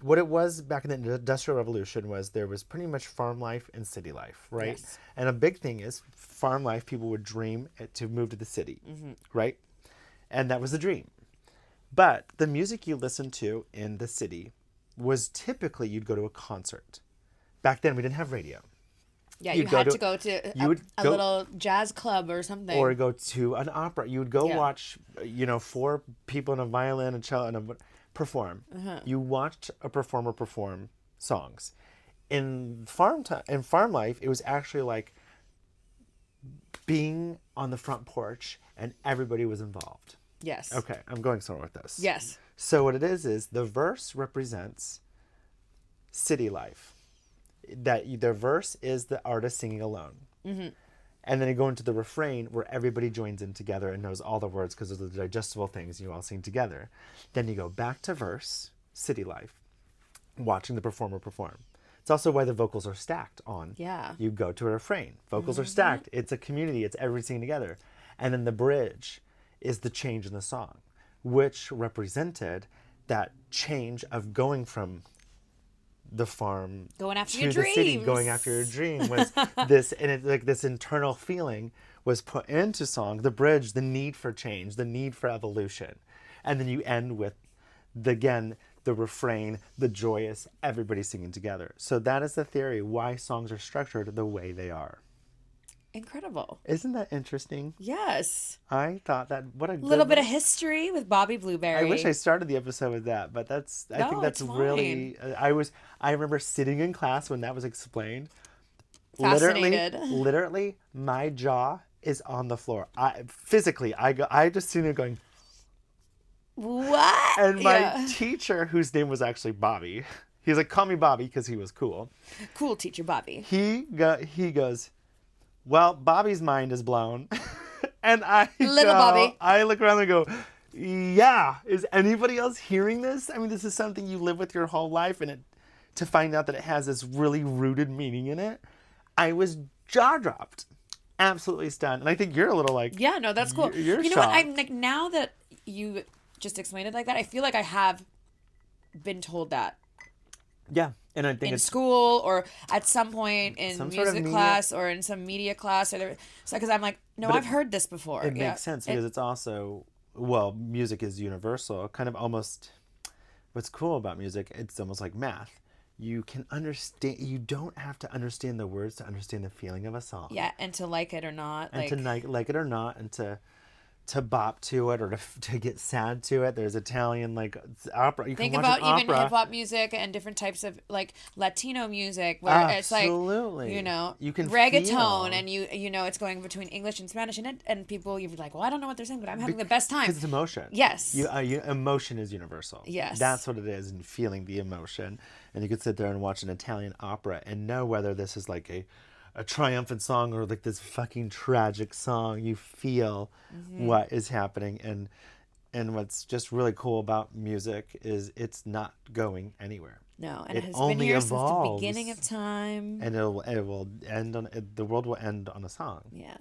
what it was back in the Industrial Revolution was there was pretty much farm life and city life, right? Yes. And a big thing is farm life, people would dream to move to the city, right? And that was the dream. But the music you listened to in the city was typically you'd go to a concert. Back then we didn't have radio. Yeah, you had to go to a little jazz club or something. Or go to an opera. You would go watch, 4 people in a violin and cello and perform. You watched a performer perform songs. In farm life, it was actually like being on the front porch and everybody was involved. Yes. Okay, I'm going somewhere with this. Yes. So what it is the verse represents city life. That the verse is the artist singing alone. And then you go into the refrain where everybody joins in together and knows all the words because of the digestible things you all sing together. Then you go back to verse, city life, watching the performer perform. It's also why the vocals are stacked on. Yeah. You go to a refrain. Vocals are stacked. It's a community. It's everybody singing together. And then the bridge is the change in the song, which represented that change of going from the farm going after to your the city, dreams. going after your dream was this, and it's like this internal feeling was put into song, the bridge, the need for change, the need for evolution. And then you end with, the refrain, the joyous, everybody singing together. So that is the theory why songs are structured the way they are. Incredible. Isn't that interesting? Yes. I thought that, what a Little bit of history with Bobby Blueberry. I wish I started the episode with that, but I think that's it's really, I remember sitting in class when that was explained. Fascinated. Literally, my jaw is on the floor. I just sitting there going, what? and my teacher, whose name was actually Bobby, he's like, call me Bobby because he was cool. Cool teacher Bobby. He goes, well, Bobby's mind is blown. And Bobby. I look around and go, yeah, is anybody else hearing this? I mean, this is something you live with your whole life, and to find out that it has this really rooted meaning in it, I was jaw dropped, absolutely stunned. And I think you're a little like, yeah, no, that's cool. You're you know shocked. what? I'm like, now that you just explained it like that, I feel like I have been told that. Yeah, and I think in it's school or at some point in some music sort of class or in some media class because I'm like, no, I've heard this before. It makes sense because it's also, well, music is universal. Kind of almost, what's cool about music, it's almost like math. You can understand, you don't have to understand the words to understand the feeling of a song. Yeah, and to like it or not. And to like it or not, and to bop to it or to get sad to it. There's Italian like opera. You Think can watch about an even opera. hip hop music and different types of like Latino music where it's like, you know, you can reggaeton feel. and you know it's going between English and Spanish and people you're like, well, I don't know what they're saying, but I'm having the best time. Because it's emotion. Yes. Emotion is universal. Yes. That's what it is, and feeling the emotion. And you could sit there and watch an Italian opera and know whether this is like a triumphant song or like this fucking tragic song. You feel what is happening, and what's just really cool about music is it's not going anywhere. No, and it has only been here evolves, since the beginning of time. and it will end on the world will end on a song. Yeah.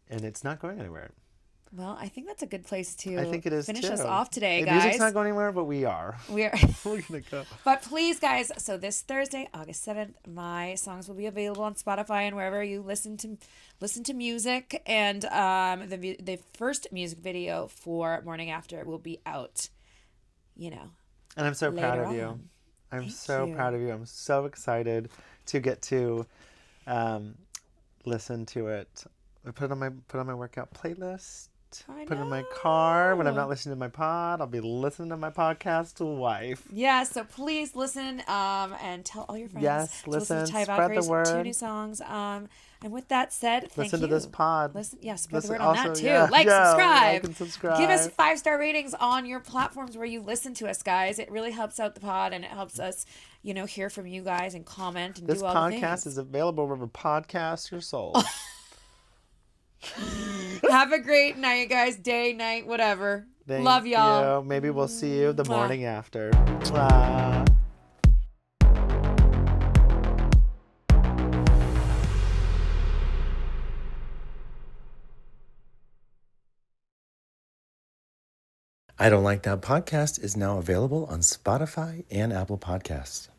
And it's not going anywhere. Well, I think that's a good place to I think it is finish too. us off today, The guys. music's not going anywhere, but we are. We're We're gonna go. But please, guys, so this Thursday, August 7th, my songs will be available on Spotify and wherever you listen to music. And the first music video for Morning After will be out, you know. And I'm so proud later of you. on. I'm Thank so you. proud of you. I'm so excited to get to listen to it. I put it on my workout playlist. I Put it in my know. car when I'm not listening to my pod. I'll be listening to my podcast wife. Yeah, so please listen and tell all your friends. Yes, to listen, to Taya spread the Valkyrie's 2 word. new songs. And with that said, thank Listen you. to this pod. Spread the Listen word on that also- too. yeah, Like, subscribe. like and subscribe. Give us 5-star ratings on your platforms where you listen to us, guys. It really helps out the pod and it helps us, you know, hear from you guys and comment and This do all the podcast things. is available wherever podcasts are sold. Have a great night, guys. Day, night, whatever. Thank Love y'all. you. Maybe we'll see you the Mwah. morning after. Mwah. I Don't Like That podcast is now available on Spotify and Apple Podcasts.